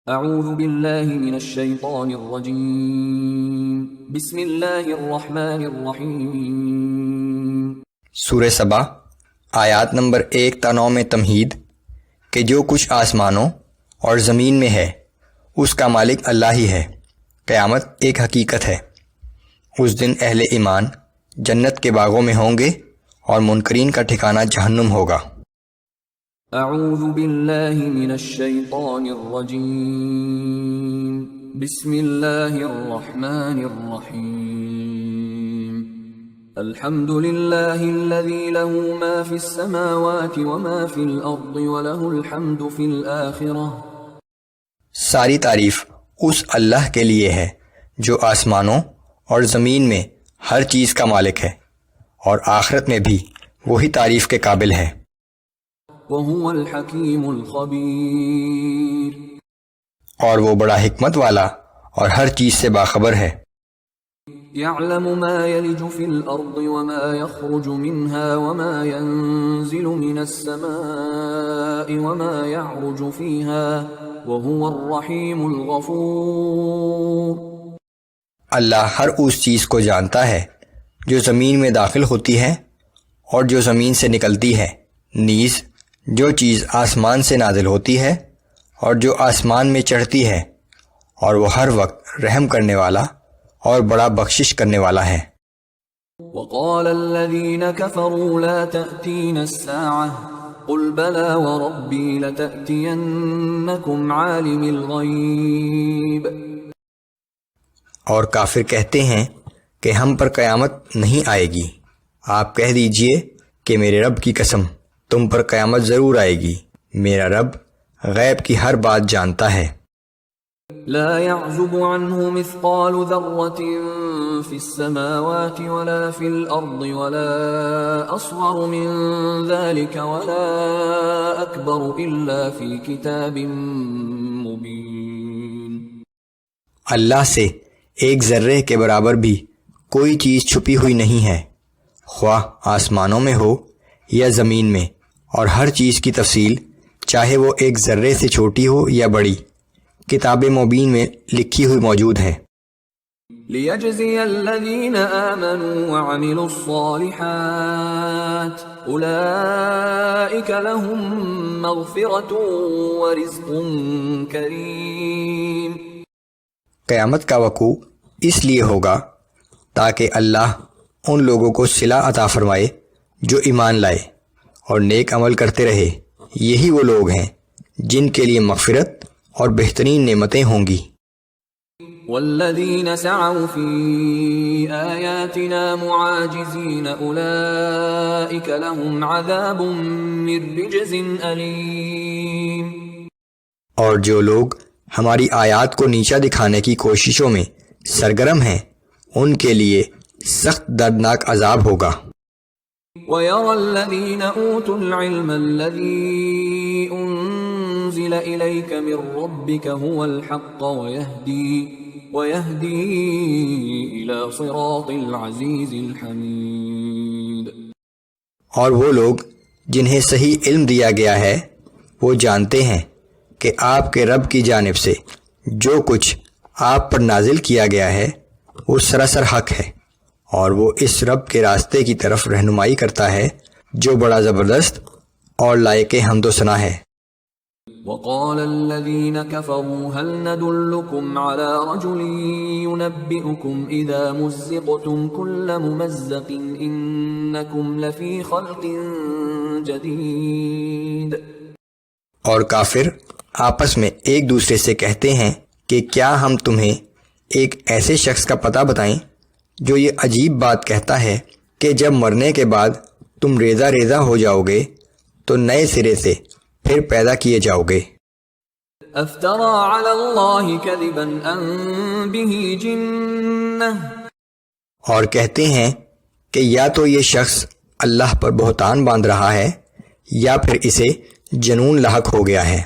اعوذ باللہ من الشیطان الرجیم بسم اللہ الرحمن الرحیم۔ سورہ سبا آیات نمبر 1 تا 9 میں تمہید کہ جو کچھ آسمانوں اور زمین میں ہے اس کا مالک اللہ ہی ہے۔ قیامت ایک حقیقت ہے۔ اس دن اہل ایمان جنت کے باغوں میں ہوں گے اور منکرین کا ٹھکانہ جہنم ہوگا۔ اعوذ باللہ من الشیطان الرجیم بسم اللہ الرحمن الرحیم۔ الحمد للہ الذی له ما فی السماوات وما فی الارض وله الحمد فی الآخرہ۔ ساری تعریف اس اللہ کے لیے ہے جو آسمانوں اور زمین میں ہر چیز کا مالک ہے، اور آخرت میں بھی وہی تعریف کے قابل ہے۔ وَهُوَ الْحَكِيمُ الْخَبِيرُ، اور وہ بڑا حکمت والا اور ہر چیز سے باخبر ہے۔ يَعْلَمُ مَا يَلِجُ فِي الْأَرْضِ وَمَا يَخْرُجُ مِنْهَا وَمَا يَنزِلُ مِنَ السَّمَاءِ وَمَا يَعْرُجُ فِيهَا وَهُوَ الرَّحِيمُ الْغَفُورُ۔ اللہ ہر اس چیز کو جانتا ہے جو زمین میں داخل ہوتی ہے اور جو زمین سے نکلتی ہے، نیز جو چیز آسمان سے نازل ہوتی ہے اور جو آسمان میں چڑھتی ہے، اور وہ ہر وقت رحم کرنے والا اور بڑا بخشش کرنے والا ہے۔ وَقَالَ الَّذِينَ كَفَرُوا لَا تَأْتِينَ السَّاعَةُ قُلْ بَلَىٰ وَرَبِّي لَتَأْتِيَنَّكُمْ عَالِمِ الْغَيْبِ۔ اور کافر کہتے ہیں کہ ہم پر قیامت نہیں آئے گی۔ آپ کہہ دیجئے کہ میرے رب کی قسم تم پر قیامت ضرور آئے گی، میرا رب غیب کی ہر بات جانتا ہے۔ لا يعزب عنه مثقال ذرة في السماوات ولا في الأرض ولا أصغر من ذلك ولا أكبر إلا في كتاب مبين۔ اللہ سے ایک ذرے کے برابر بھی کوئی چیز چھپی ہوئی نہیں ہے، خواہ آسمانوں میں ہو یا زمین میں، اور ہر چیز کی تفصیل چاہے وہ ایک ذرے سے چھوٹی ہو یا بڑی، کتاب مبین میں لکھی ہوئی موجود ہے۔ لِيَجْزِيَ الَّذِينَ آمَنُوا وَعَمِلُوا الصَّالِحَاتِ أُولَئِكَ لَهُم مَّغْفِرَةٌ وَرِزْقٌ كَرِيمٌ۔ قیامت کا وقوع اس لیے ہوگا تاکہ اللہ ان لوگوں کو صلہ عطا فرمائے جو ایمان لائے اور نیک عمل کرتے رہے، یہی وہ لوگ ہیں جن کے لیے مغفرت اور بہترین نعمتیں ہوں گی۔ والذین سعوا فی آیاتنا معاجزین اولئک لهم عذاب من رجز علیم۔ اور جو لوگ ہماری آیات کو نیچا دکھانے کی کوششوں میں سرگرم ہیں، ان کے لیے سخت دردناک عذاب ہوگا۔ وَيَرَى الَّذِينَ أُوتُوا الْعِلْمَ الَّذِي أُنزِلَ إِلَيْكَ مِن رَّبِّكَ هُوَ الْحَقَّ وَيَهْدِي إِلَى صِرَاطِ الْعَزِيزِ الْحَمِيدِ۔ اور وہ لوگ جنہیں صحیح علم دیا گیا ہے وہ جانتے ہیں کہ آپ کے رب کی جانب سے جو کچھ آپ پر نازل کیا گیا ہے وہ سراسر حق ہے، اور وہ اس رب کے راستے کی طرف رہنمائی کرتا ہے جو بڑا زبردست اور لائق حمد و ثنا ہے۔ وَقَالَ الَّذِينَ كَفَرُوا هَلْ نَدُلُّكُمْ عَلَى رَجُلٍ يُنَبِّئُكُمْ إِذَا مُزِّقْتُمْ كُلَّ مُمَزَّقٍ إِنَّكُمْ لَفِي خَلْقٍ جَدِيدٍ۔ اور کافر آپس میں ایک دوسرے سے کہتے ہیں کہ کیا ہم تمہیں ایک ایسے شخص کا پتہ بتائیں جو یہ عجیب بات کہتا ہے کہ جب مرنے کے بعد تم ریزہ ریزہ ہو جاؤ گے تو نئے سرے سے پھر پیدا کیے جاؤ گے۔ افترى على الله كذبا ام به جنة۔ اور کہتے ہیں کہ یا تو یہ شخص اللہ پر بہتان باندھ رہا ہے یا پھر اسے جنون لاحق ہو گیا ہے۔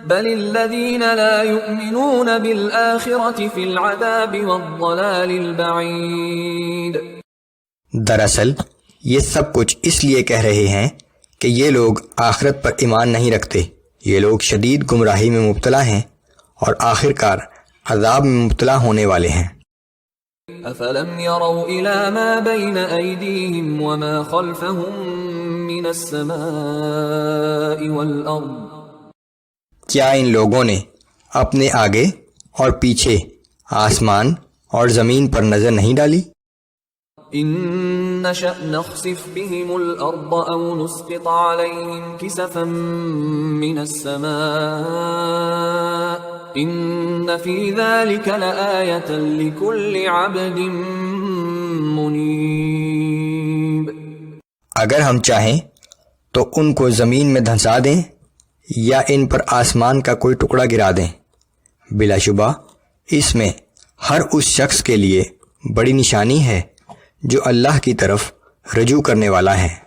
بل الذين لا يؤمنون بالآخرة في العذاب والضلال البعيد۔ دراصل یہ سب کچھ اس لیے کہہ رہے ہیں کہ یہ لوگ آخرت پر ایمان نہیں رکھتے، یہ لوگ شدید گمراہی میں مبتلا ہیں اور آخر کار عذاب میں مبتلا ہونے والے ہیں۔ أَفَلَمْ يَرَوْا إِلَى مَا بَيْنَ أَيْدِيهِمْ وَمَا خَلْفَهُمْ مِنَ السَّمَاءِ وَالْأَرْضِ کیا ان لوگوں نے اپنے آگے اور پیچھے آسمان اور زمین پر نظر نہیں ڈالی؟ إِن نَّشَأْ نَخْسِفْ بِهِمُ الْأَرْضَ أَوْ نُسْقِطْ عَلَيْهِمْ كِسَفًا مِّنَ السَّمَاءِ إِنَّ فِي ذَلِكَ لَآيَةً لِكُلِّ عَبْدٍ مُنِيبٍ۔ اگر ہم چاہیں تو ان کو زمین میں دھنسا دیں یا ان پر آسمان کا کوئی ٹکڑا گرا دیں، بلا شبہ اس میں ہر اس شخص کے لیے بڑی نشانی ہے جو اللہ کی طرف رجوع کرنے والا ہے۔